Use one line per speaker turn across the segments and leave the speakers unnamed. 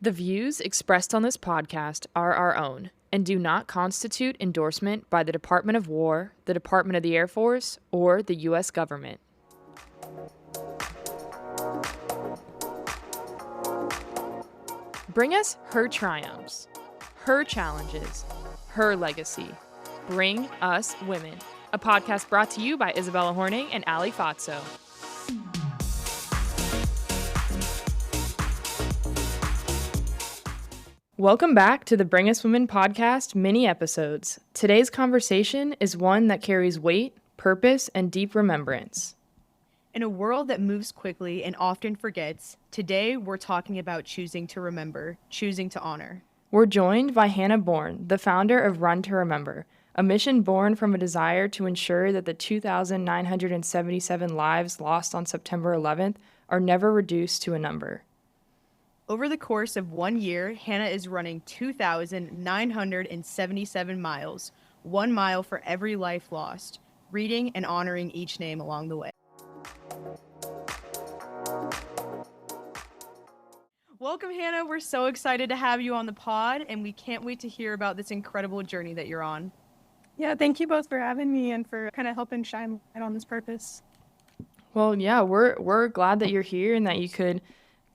The views expressed on this podcast are our own and do not constitute endorsement by the Department of War, the Department of the Air Force, or the U.S. government. Bring us her triumphs, her challenges, her legacy. Bring Us Women, a podcast brought to you by Isabella Horning and Ali Fatso. Welcome back to the Bring Us Women podcast mini episodes. Today's conversation is one that carries weight, purpose, and deep remembrance.
In a world that moves quickly and often forgets, today we're talking about choosing to remember, choosing to honor.
We're joined by Hanna Born, the founder of Run to Remember, a mission born from a desire to ensure that the 2,977 lives lost on September 11th are never reduced to a number.
Over the course of 1 year, Hanna is running 2,977 miles, 1 mile for every life lost, reading and honoring each name along the way. Welcome, Hanna. We're so excited to have you on the pod, and we can't wait to hear about this incredible journey that you're on.
Yeah, thank you both for having me and for kind of helping shine light on this purpose.
Well, yeah, we're glad that you're here and that you could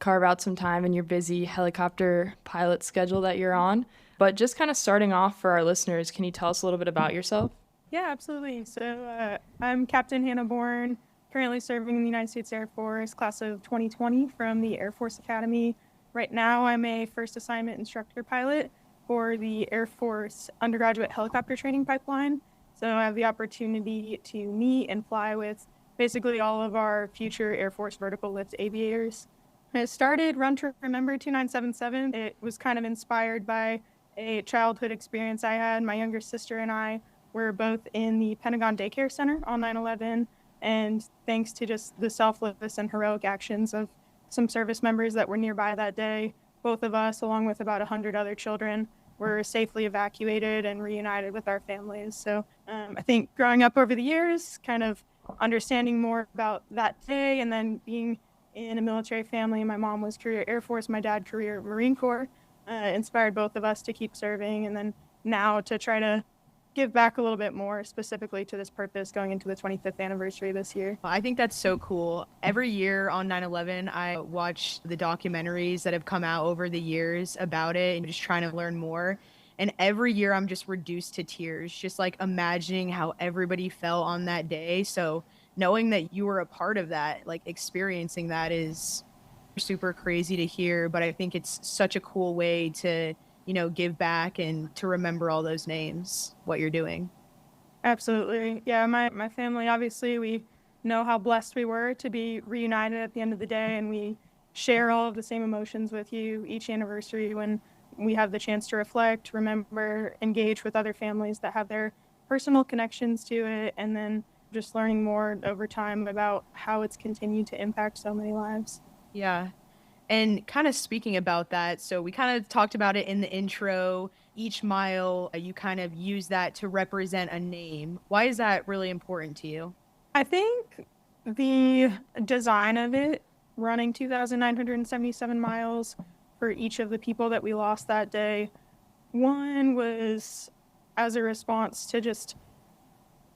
carve out some time in your busy helicopter pilot schedule that you're on. But just kind of starting off for our listeners, can you tell us a little bit about yourself?
Yeah, absolutely. So I'm Captain Hanna Born, currently serving in the United States Air Force, class of 2020 from the Air Force Academy. Right now, I'm a first assignment instructor pilot for the Air Force undergraduate helicopter training pipeline. So I have the opportunity to meet and fly with basically all of our future Air Force vertical lift aviators. I started Run to Remember 2977. It was kind of inspired by a childhood experience I had. My younger sister and I were both in the Pentagon Daycare Center on 9/11, and thanks to just the selfless and heroic actions of some service members that were nearby that day, both of us, along with about 100 other children, were safely evacuated and reunited with our families. So I think growing up over the years, kind of understanding more about that day, and then being in a military family. My mom was career Air Force, my dad career Marine Corps, inspired both of us to keep serving, and then now to try to give back a little bit more specifically to this purpose going into the 25th anniversary this year.
I think that's so cool. Every year on 9/11, I watch the documentaries that have come out over the years about it and just trying to learn more. And every year I'm just reduced to tears, just like imagining how everybody felt on that day. So knowing that you were a part of that, like experiencing that is super crazy to hear. But I think it's such a cool way to, give back and to remember all those names, what you're doing.
Absolutely. Yeah, my family, obviously, we know how blessed we were to be reunited at the end of the day, and we share all of the same emotions with you each anniversary when we have the chance to reflect, remember, engage with other families that have their personal connections to it, and then just learning more over time about how it's continued to impact so many lives.
Yeah. And kind of speaking about that, so we kind of talked about it in the intro. Each mile, you kind of use that to represent a name. Why is that really important to you?
I think the design of it, running 2,977 miles for each of the people that we lost that day, one was as a response to just,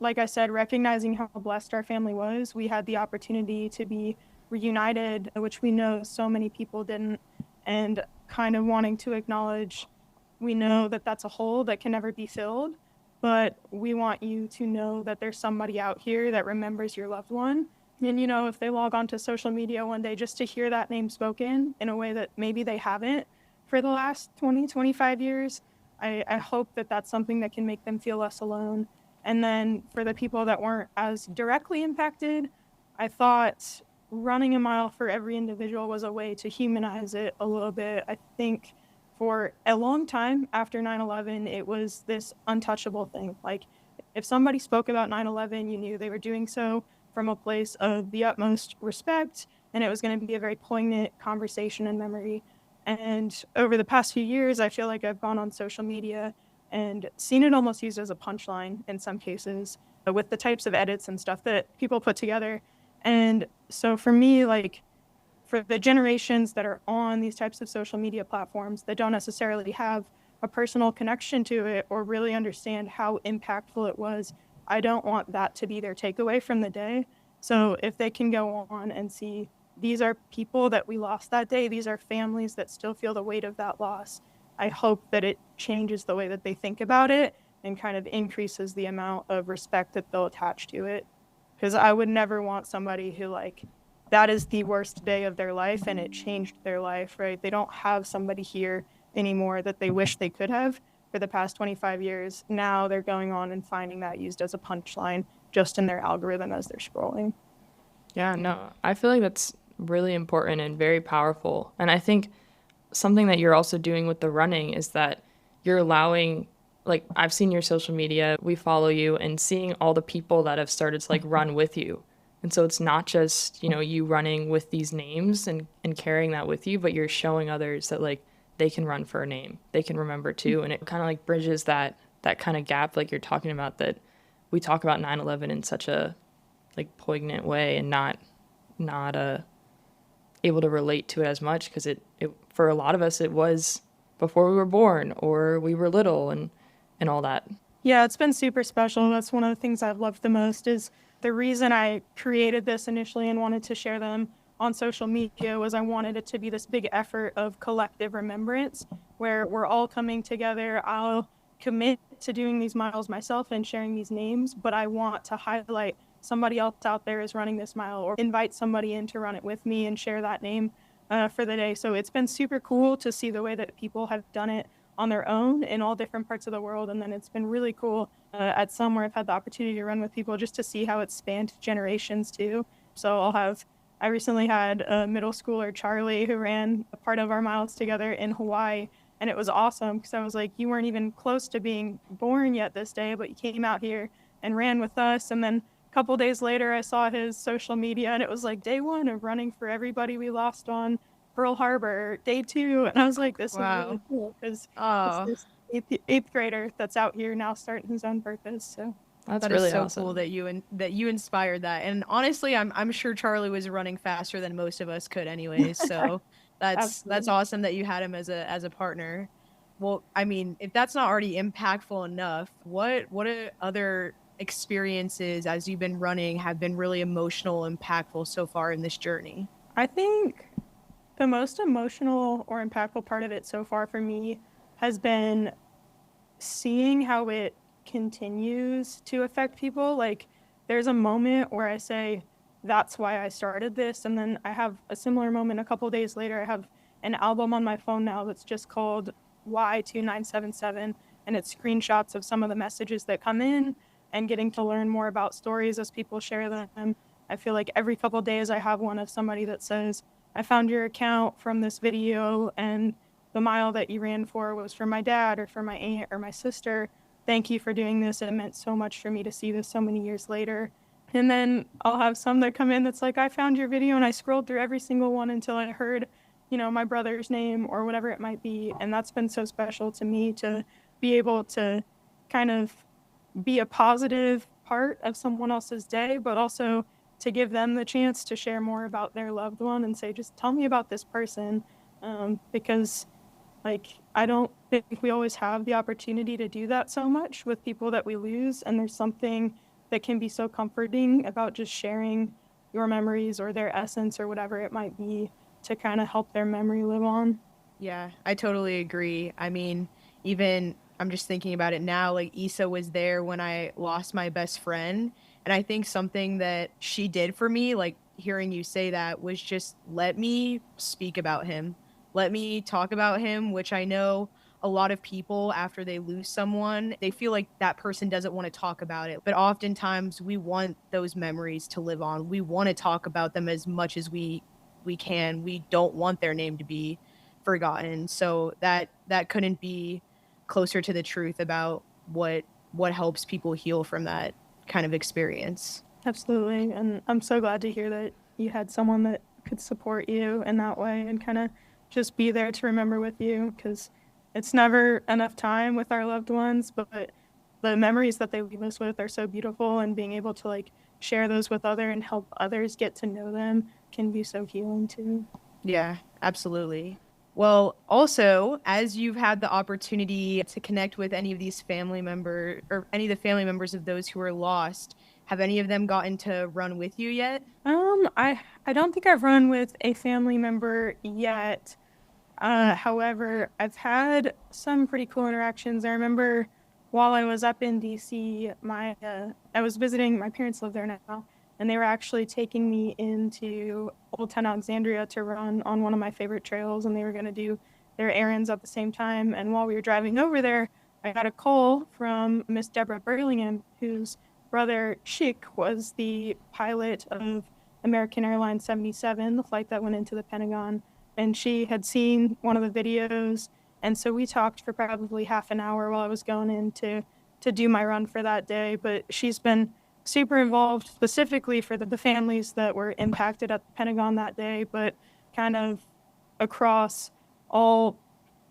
like I said, recognizing how blessed our family was. We had the opportunity to be reunited, which we know so many people didn't, and kind of wanting to acknowledge, we know that that's a hole that can never be filled, but we want you to know that there's somebody out here that remembers your loved one. And, if they log onto social media one day just to hear that name spoken in a way that maybe they haven't for the last 20, 25 years, I hope that that's something that can make them feel less alone. And then for the people that weren't as directly impacted, I thought running a mile for every individual was a way to humanize it a little bit. I think for a long time after 9/11, it was this untouchable thing. Like, if somebody spoke about 9/11, you knew they were doing so from a place of the utmost respect, and it was going to be a very poignant conversation and memory. And over the past few years, I feel like I've gone on social media and seen it almost used as a punchline in some cases with the types of edits and stuff that people put together. And so for me, like, for the generations that are on these types of social media platforms that don't necessarily have a personal connection to it or really understand how impactful it was, I don't want that to be their takeaway from the day. So if they can go on and see these are people that we lost that day, these are families that still feel the weight of that loss, I hope that it changes the way that they think about it and kind of increases the amount of respect that they'll attach to it. Because I would never want somebody who, like, that is the worst day of their life and it changed their life, right? They don't have somebody here anymore that they wish they could have for the past 25 years. Now they're going on and finding that used as a punchline just in their algorithm as they're scrolling.
Yeah, no, I feel like that's really important and very powerful. And I think something that you're also doing with the running is that you're allowing, like, I've seen your social media, we follow you, and seeing all the people that have started to like run with you. And so it's not just, you know, you running with these names and carrying that with you, but you're showing others that like they can run for a name, they can remember too. And it kind of like bridges that kind of gap like you're talking about, that we talk about 9/11 in such a like poignant way and not able to relate to it as much because it for a lot of us it was before we were born or we were little and all that.
Yeah, it's been super special. That's one of the things I've loved the most is the reason I created this initially and wanted to share them on social media was I wanted it to be this big effort of collective remembrance where we're all coming together. I'll commit to doing these miles myself and sharing these names, but I want to highlight somebody else out there is running this mile or invite somebody in to run it with me and share that name for the day. So it's been super cool to see the way that people have done it on their own in all different parts of the world. And then it's been really cool at some where I've had the opportunity to run with people just to see how it's spanned generations too. So I recently had a middle schooler, Charlie, who ran a part of our miles together in Hawaii. And it was awesome because I was like, you weren't even close to being born yet this day, but you came out here and ran with us. And then a couple days later, I saw his social media and it was like day one of running for everybody we lost on Pearl Harbor, day two. And I was like, this is really
Wow.
cool because it's
Oh,
this eighth grader that's out here now starting his own purpose. So
That's
that is
really
so cool
awesome.
that you inspired that. And honestly, I'm sure Charlie was running faster than most of us could anyways. So that's
absolutely.
awesome that you had him as a partner. Well, I mean, if that's not already impactful enough, what are other experiences as you've been running have been really emotional, impactful so far in this journey?
I think the most emotional or impactful part of it so far for me has been seeing how it continues to affect people. Like, there's a moment where I say, that's why I started this. And then I have a similar moment a couple days later. I have an album on my phone now that's just called Y2977. And it's screenshots of some of the messages that come in and getting to learn more about stories as people share them. I feel like every couple days I have one of somebody that says, I found your account from this video and the mile that you ran for was for my dad or for my aunt or my sister. Thank you for doing this. It meant so much for me to see this so many years later. And then I'll have some that come in that's like, I found your video and I scrolled through every single one until I heard, my brother's name or whatever it might be. And that's been so special to me to be able to kind of be a positive part of someone else's day, but also to give them the chance to share more about their loved one and say, just tell me about this person. Because like, I don't think we always have the opportunity to do that so much with people that we lose. And there's something that can be so comforting about just sharing your memories or their essence or whatever it might be to kind of help their memory live on.
Yeah, I totally agree. I mean, even I'm just thinking about it now, like Issa was there when I lost my best friend. And I think something that she did for me, like hearing you say that, was just let me speak about him. Let me talk about him, which I know a lot of people, after they lose someone, they feel like that person doesn't want to talk about it. But oftentimes we want those memories to live on. We want to talk about them as much as we can. We don't want their name to be forgotten. So that couldn't be closer to the truth about what helps people heal from that kind of experience.
Absolutely. And I'm so glad to hear that you had someone that could support you in that way and kind of just be there to remember with you because it's never enough time with our loved ones, but the memories that they leave us with are so beautiful and being able to like share those with other and help others get to know them can be so healing too.
Yeah, absolutely. Well, also, as you've had the opportunity to connect with any of these family member or any of the family members of those who are lost, have any of them gotten to run with you yet?
I don't think I've run with a family member yet. However, I've had some pretty cool interactions. I remember while I was up in DC, I was visiting, my parents live there now, and they were actually taking me into Old Town Alexandria to run on one of my favorite trails, and they were going to do their errands at the same time. And while we were driving over there, I got a call from Miss Deborah Burlingham, whose brother Chic was the pilot of American Airlines 77, the flight that went into the Pentagon, and she had seen one of the videos, and so we talked for probably half an hour while I was going in to do my run for that day. But she's been super involved specifically for the families that were impacted at the Pentagon that day, but kind of across all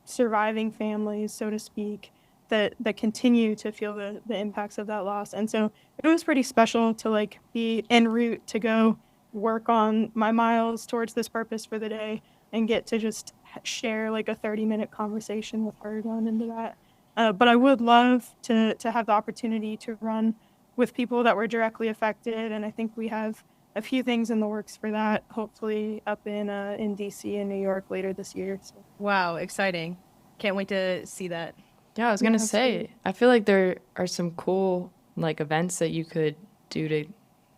surviving families, so to speak, that continue to feel the impacts of that loss. And so it was pretty special to like be en route to go work on my miles towards this purpose for the day and get to just share like a 30-minute conversation with her going into that. But I would love to have the opportunity to run with people that were directly affected, and I think we have a few things in the works for that. Hopefully, up in DC and New York later this year. So.
Wow, exciting. Can't wait to see that.
Yeah, I was gonna
Absolutely.
say, I feel like there are some cool like events that you could do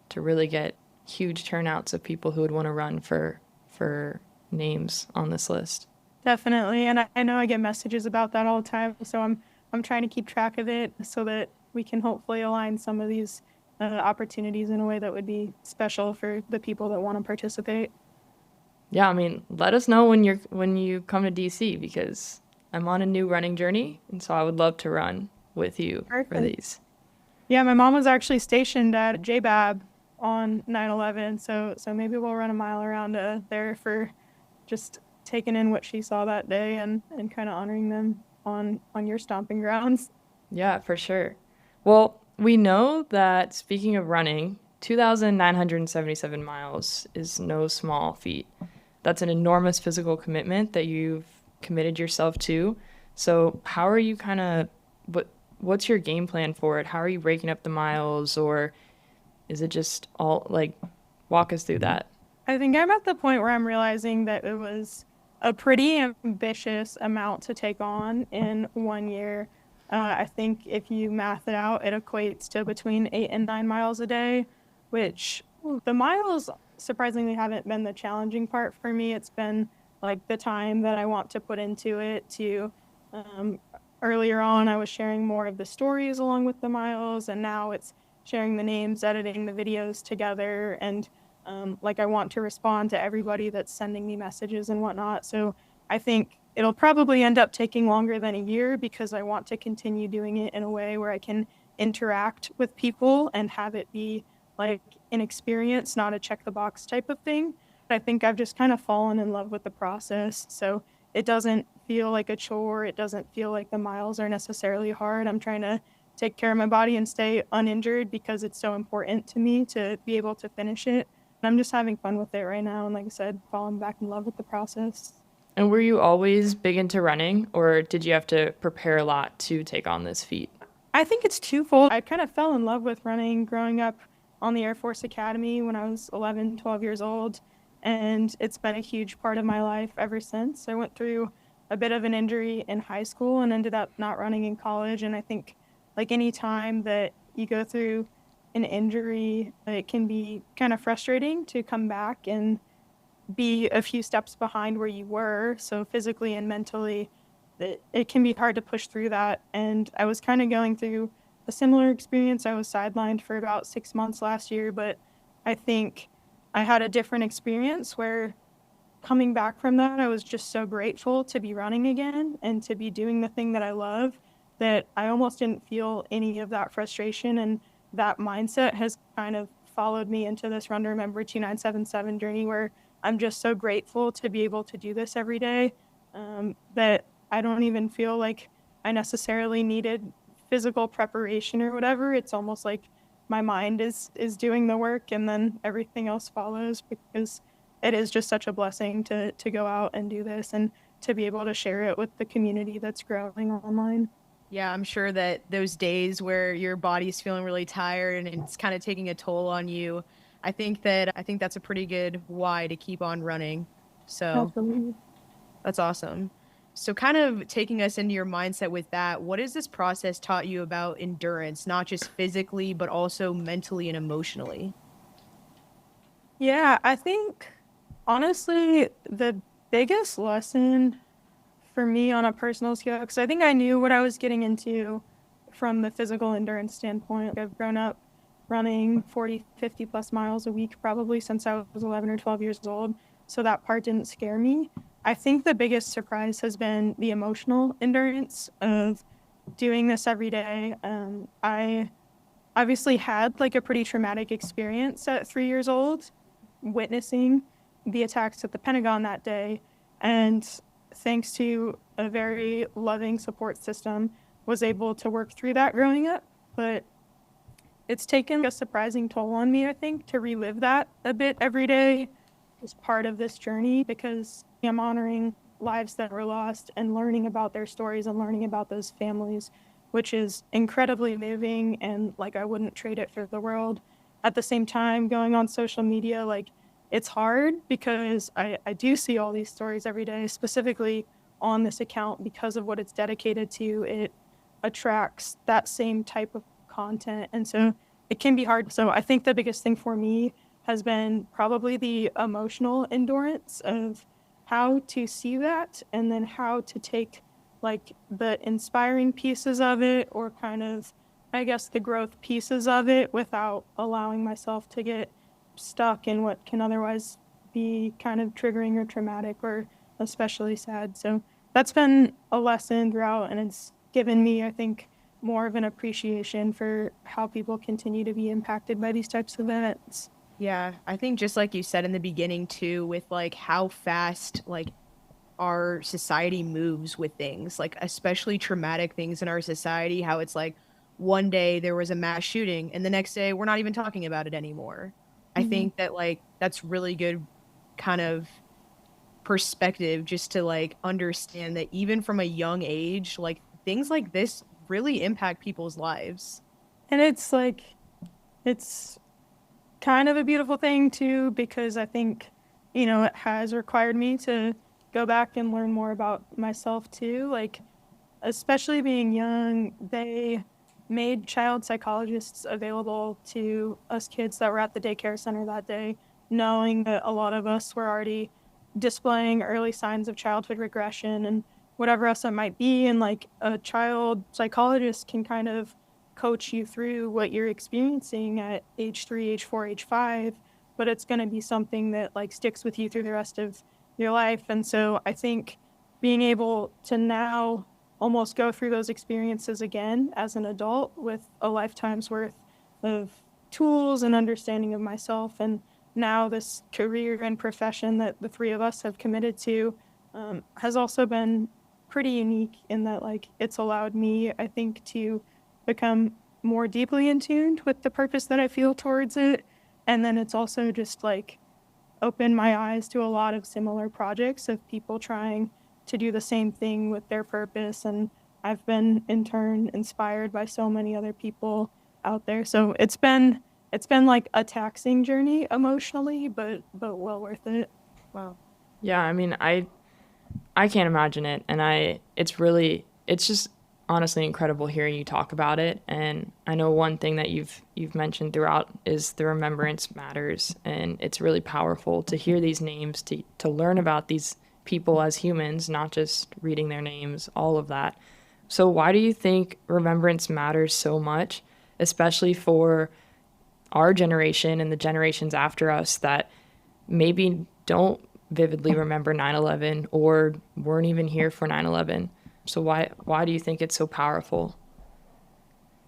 to really get huge turnouts of people who would want to run for names on this list.
Definitely, and I know I get messages about that all the time, so I'm trying to keep track of it so that we can hopefully align some of these opportunities in a way that would be special for the people that want to participate.
Yeah, I mean, let us know when you come to DC because I'm on a new running journey, and so I would love to run with you for
Perfect.
these.
Yeah, my mom was actually stationed at JBAB on 9/11, so maybe we'll run a mile around there for just taking in what she saw that day and kind of honoring them on your stomping grounds.
Yeah, for sure. Well, we know that speaking of running, 2,977 miles is no small feat. That's an enormous physical commitment that you've committed yourself to. So, how are you kind of what's your game plan for it? How are you breaking up the miles, or is it just all like walk us through that?
I think I'm at the point where I'm realizing that it was a pretty ambitious amount to take on in 1 year. I think if you math it out, it equates to between 8 and 9 miles a day, which the miles surprisingly haven't been the challenging part for me. It's been like the time that I want to put into it to um, earlier on, I was sharing more of the stories along with the miles, and now it's sharing the names, editing the videos together, and like I want to respond to everybody that's sending me messages and whatnot. So I think it'll probably end up taking longer than a year because I want to continue doing it in a way where I can interact with people and have it be like an experience, not a check the box type of thing. But I think I've just kind of fallen in love with the process. So it doesn't feel like a chore. It doesn't feel like the miles are necessarily hard. I'm trying to take care of my body and stay uninjured because it's so important to me to be able to finish it. And I'm just having fun with it right now. And like I said, falling back in love with the process.
And were you always big into running, or did you have to prepare a lot to take on this feat?
I think it's twofold. I kind of fell in love with running growing up on the Air Force Academy when I was 11, 12 years old. And it's been a huge part of my life ever since. I went through a bit of an injury in high school and ended up not running in college. And I think, like any time that you go through an injury, it can be kind of frustrating to come back and be a few steps behind where you were. So physically and mentally, it can be hard to push through that. And I was kind of going through a similar experience. I was sidelined for about 6 months last year, but I think I had a different experience where coming back from that, I was just so grateful to be running again and to be doing the thing that I love that I almost didn't feel any of that frustration. And that mindset has kind of followed me into this Run to Remember 2977 journey where I'm just so grateful to be able to do this every day that I don't even feel like I necessarily needed physical preparation or whatever. It's almost like my mind is doing the work and then everything else follows because it is just such a blessing to go out and do this and to be able to share it with the community that's growing online.
Yeah, I'm sure that those days where your body's feeling really tired and it's kind of taking a toll on you, I think that's a pretty good why to keep on running. So
Absolutely.
that's awesome. So kind of taking us into your mindset with that, what has this process taught you about endurance, not just physically, but also mentally and emotionally?
Yeah, I think honestly, the biggest lesson for me on a personal scale, because I think I knew what I was getting into from the physical endurance standpoint. I've grown up running 40, 50 plus miles a week probably since I was 11 or 12 years old. So that part didn't scare me. I think the biggest surprise has been the emotional endurance of doing this every day. I obviously had like a pretty traumatic experience at 3 years old, witnessing the attacks at the Pentagon that day. And thanks to a very loving support system, was able to work through that growing up. But it's taken a surprising toll on me, I think, to relive that a bit every day as part of this journey because I'm honoring lives that were lost and learning about their stories and learning about those families, which is incredibly moving and like I wouldn't trade it for the world. At the same time, going on social media, like it's hard because I do see all these stories every day, specifically on this account because of what it's dedicated to. It attracts that same type of content. And so it can be hard. So I think the biggest thing for me has been probably the emotional endurance of how to see that and then how to take like the inspiring pieces of it or kind of I guess the growth pieces of it without allowing myself to get stuck in what can otherwise be kind of triggering or traumatic or especially sad. So that's been a lesson throughout and it's given me I think more of an appreciation for how people continue to be impacted by these types of events.
Yeah, I think just like you said in the beginning too, with like how fast like our society moves with things, like especially traumatic things in our society, how it's like one day there was a mass shooting and the next day we're not even talking about it anymore. I
Mhm.
think that like that's really good kind of perspective just to like understand that even from a young age, like things like this really impact people's lives.
And it's like, it's kind of a beautiful thing too, because I think, it has required me to go back and learn more about myself too. Like, especially being young, they made child psychologists available to us kids that were at the daycare center that day, knowing that a lot of us were already displaying early signs of childhood regression and whatever else that might be. And like a child psychologist can kind of coach you through what you're experiencing at age 3, age 4, age 5, but it's going to be something that like sticks with you through the rest of your life. And so I think being able to now almost go through those experiences again as an adult with a lifetime's worth of tools and understanding of myself and now this career and profession that the three of us have committed to has also been pretty unique in that like it's allowed me I think to become more deeply in tune with the purpose that I feel towards it and then it's also just like opened my eyes to a lot of similar projects of people trying to do the same thing with their purpose. And I've been in turn inspired by so many other people out there. So it's been like a taxing journey emotionally, but well worth it.
Wow.
Yeah, I mean, I can't imagine it, and it's just honestly incredible hearing you talk about it. And I know one thing that you've mentioned throughout is the remembrance matters, and it's really powerful to hear these names, to learn about these people as humans, not just reading their names, all of that. So why do you think remembrance matters so much, especially for our generation and the generations after us that maybe don't vividly remember 9/11 or weren't even here for 9/11? So why do you think it's so powerful?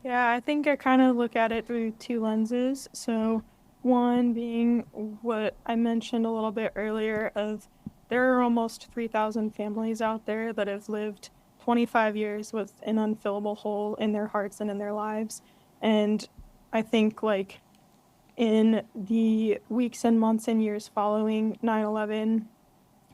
Yeah, I think I kind of look at it through two lenses. So, one being what I mentioned a little bit earlier of there are almost 3,000 families out there that have lived 25 years with an unfillable hole in their hearts and in their lives. And I think like in the weeks and months and years following 9/11.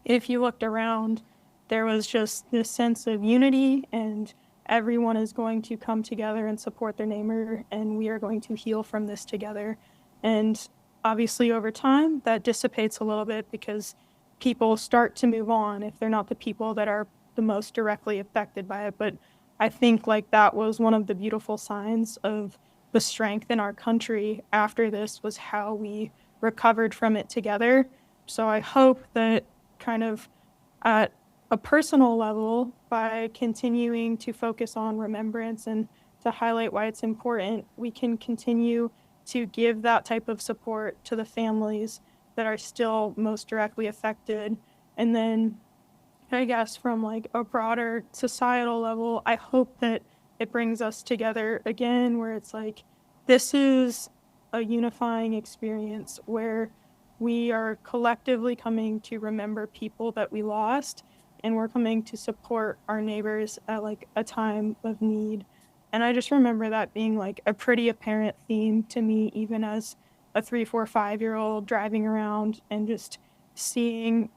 If you looked around, there was just this sense of unity, and everyone is going to come together and support their neighbor, and we are going to heal from this together. And obviously, over time, that dissipates a little bit because people start to move on if they're not the people that are the most directly affected by it. But I think like that was one of the beautiful signs of the strength in our country after this was how we recovered from it together. So I hope that kind of at a personal level, by continuing to focus on remembrance and to highlight why it's important, we can continue to give that type of support to the families that are still most directly affected. And then I guess from like a broader societal level, I hope that it brings us together again, where it's like, this is a unifying experience where we are collectively coming to remember people that we lost, and we're coming to support our neighbors at like a time of need. And I just remember that being like a pretty apparent theme to me, even as a 3, 4, 5 year old driving around and just seeing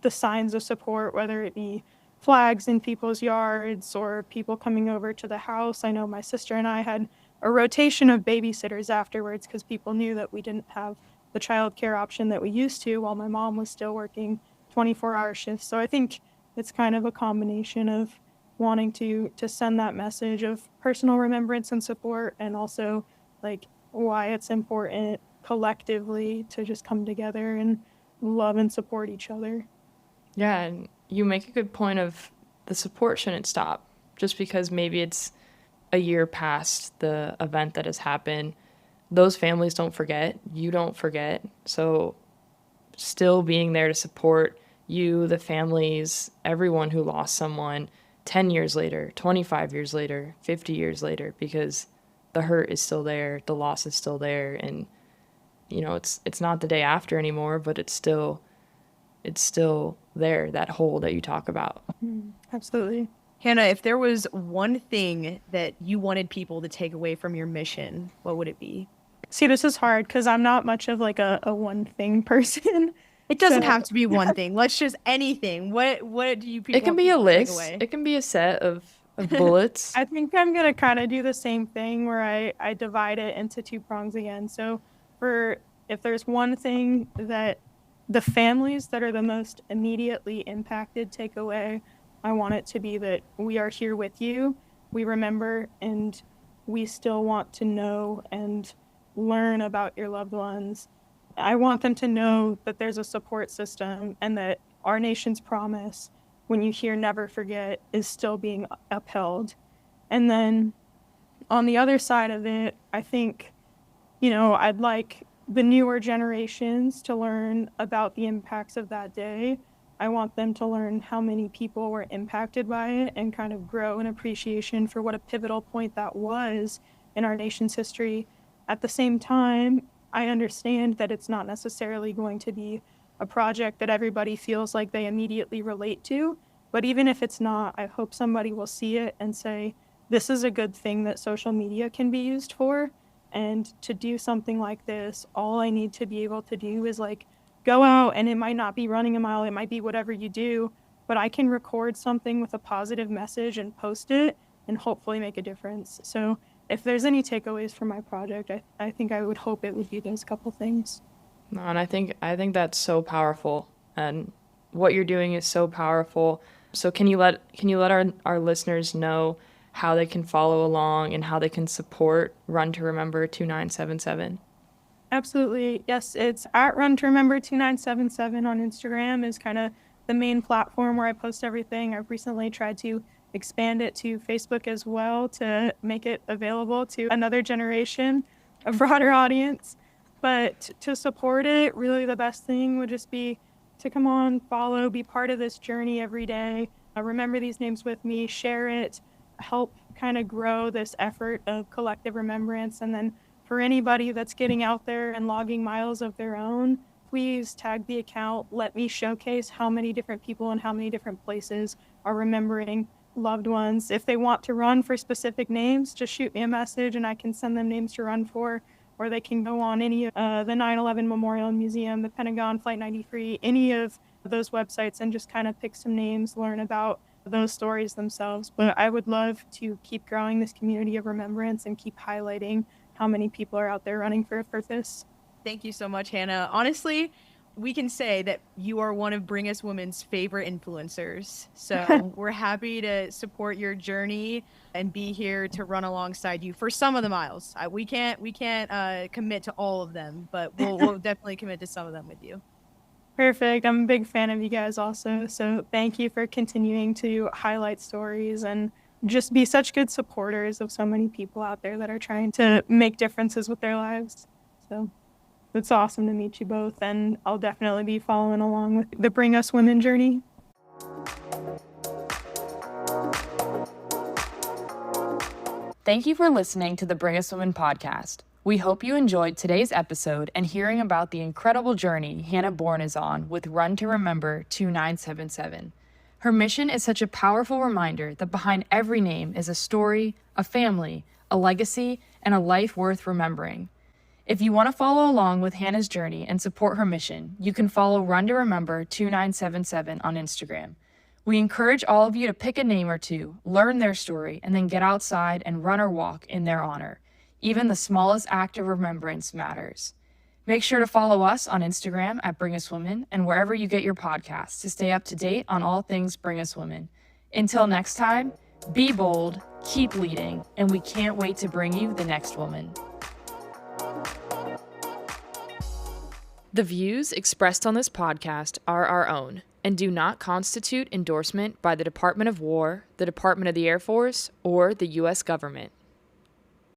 the signs of support, whether it be flags in people's yards or people coming over to the house. I know my sister and I had a rotation of babysitters afterwards because people knew that we didn't have the childcare option that we used to while my mom was still working 24-hour shifts. So I think it's kind of a combination of wanting to send that message of personal remembrance and support, and also like why it's important collectively to just come together and love and support each other.
Yeah, and you make a good point of the support shouldn't stop just because maybe it's a year past the event that has happened. Those families don't forget. You don't forget. So still being there to support you, the families, everyone who lost someone 10 years later, 25 years later, 50 years later, because the hurt is still there, the loss is still there, and it's not the day after anymore, but it's still there, that hole that you talk about.
Absolutely.
Hannah, if there was one thing that you wanted people to take away from your mission, what would it be?
See, this is hard because I'm not much of like a one thing person.
It doesn't
So
have to be one thing. Let's just anything. What do you
It can
want
be a
people to take
list.
away?
It can be a set of bullets.
I think I'm gonna kind of do the same thing where I divide it into two prongs again. So for if there's one thing that the families that are the most immediately impacted take away, I want it to be that we are here with you, we remember, and we still want to know and learn about your loved ones. I want them to know that there's a support system and that our nation's promise, when you hear never forget, is still being upheld. And then on the other side of it, I think, I'd like the newer generations to learn about the impacts of that day. I want them to learn how many people were impacted by it and kind of grow an appreciation for what a pivotal point that was in our nation's history. At the same time, I understand that it's not necessarily going to be a project that everybody feels like they immediately relate to. But even if it's not, I hope somebody will see it and say, this is a good thing that social media can be used for. And to do something like this, all I need to be able to do is like go out, and it might not be running a mile, it might be whatever you do, but I can record something with a positive message and post it and hopefully make a difference. So if there's any takeaways from my project, I think I would hope it would be those couple things.
No, and I think that's so powerful, and what you're doing is so powerful. So can you let our listeners know how they can follow along and how they can support Run to Remember 2977?
Absolutely. Yes, it's at Run to Remember 2977 on Instagram is kind of the main platform where I post everything. I've recently tried to expand it to Facebook as well to make it available to another generation, a broader audience. But to support it, really the best thing would just be to come on, follow, be part of this journey every day. Remember these names with me, share it, help kind of grow this effort of collective remembrance. And then for anybody that's getting out there and logging miles of their own, please tag the account. Let me showcase how many different people and how many different places are remembering loved ones. If they want to run for specific names, just shoot me a message and I can send them names to run for. or they can go on any of the 9/11 Memorial Museum, the Pentagon, Flight 93, any of those websites, and just kind of pick some names, learn about those stories themselves. But I would love to keep growing this community of remembrance and keep highlighting how many people are out there running for a purpose.
Thank you so much, Hannah. Honestly, we can say that you are one of Bring Us Women's favorite influencers. So we're happy to support your journey and be here to run alongside you for some of the miles. We can't commit to all of them, but we'll definitely commit to some of them with you.
Perfect. I'm a big fan of you guys also. So thank you for continuing to highlight stories and just be such good supporters of so many people out there that are trying to make differences with their lives. So it's awesome to meet you both, and I'll definitely be following along with the Bring Us Women journey.
Thank you for listening to the Bring Us Women podcast. We hope you enjoyed today's episode and hearing about the incredible journey Hanna Born is on with Run to Remember 2977. Her mission is such a powerful reminder that behind every name is a story, a family, a legacy, and a life worth remembering. If you want to follow along with Hannah's journey and support her mission, you can follow Run to Remember 2977 on Instagram. We encourage all of you to pick a name or two, learn their story, and then get outside and run or walk in their honor. Even the smallest act of remembrance matters. Make sure to follow us on Instagram at Bring Us Women and wherever you get your podcasts to stay up to date on all things Bring Us Women. Until next time, be bold, keep leading, and we can't wait to bring you the next woman. The views expressed on this podcast are our own and do not constitute endorsement by the Department of War, the Department of the Air Force, or the U.S. government.